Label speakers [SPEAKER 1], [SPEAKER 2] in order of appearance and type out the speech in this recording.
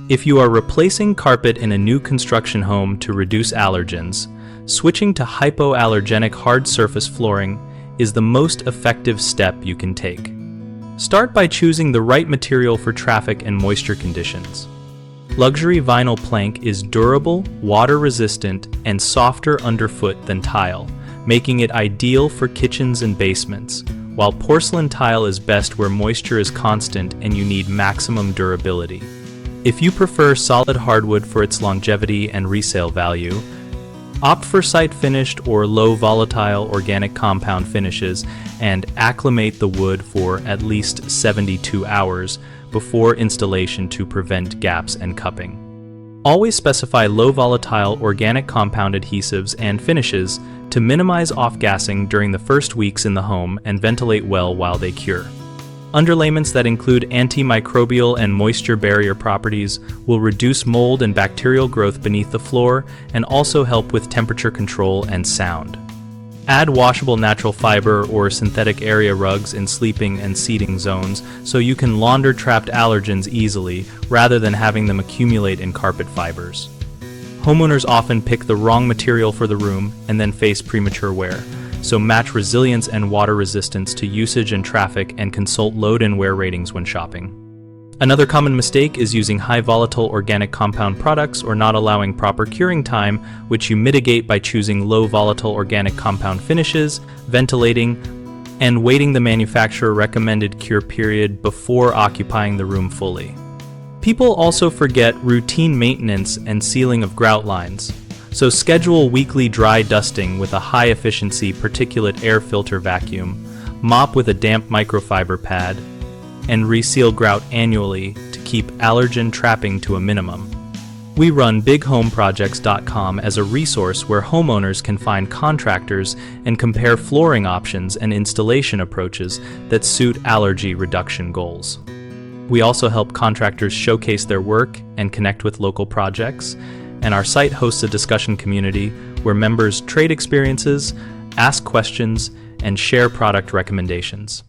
[SPEAKER 1] If you are replacing carpet in a new construction home to reduce allergens, switching to hypoallergenic hard surface flooring is the most effective step you can take. Start by choosing the right material for traffic and moisture conditions. Luxury vinyl plank is durable, water-resistant, and softer underfoot than tile, making it ideal for kitchens and basements, while porcelain tile is best where moisture is constant and you need maximum durability. If you prefer solid hardwood for its longevity and resale value, opt for site-finished or low volatile organic compound finishes and acclimate the wood for at least 72 hours before installation to prevent gaps and cupping. Always specify low volatile organic compound adhesives and finishes to minimize off-gassing during the first weeks in the home and ventilate well while they cure. Underlayments that include antimicrobial and moisture barrier properties will reduce mold and bacterial growth beneath the floor and also help with temperature control and sound. Add washable natural fiber or synthetic area rugs in sleeping and seating zones so you can launder trapped allergens easily rather than having them accumulate in carpet fibers. Homeowners often pick the wrong material for the room and then face premature wear, so match resilience and water resistance to usage and traffic and consult load and wear ratings when shopping. Another common mistake is using high volatile organic compound products or not allowing proper curing time, which you mitigate by choosing low volatile organic compound finishes, ventilating, and waiting the manufacturer recommended cure period before occupying the room fully. People also forget routine maintenance and sealing of grout lines, so schedule weekly dry dusting with a high-efficiency particulate air filter vacuum, mop with a damp microfiber pad, and reseal grout annually to keep allergen trapping to a minimum. We run bighomeprojects.com as a resource where homeowners can find contractors and compare flooring options and installation approaches that suit allergy reduction goals. We also help contractors showcase their work and connect with local projects, and our site hosts a discussion community where members trade experiences, ask questions, and share product recommendations.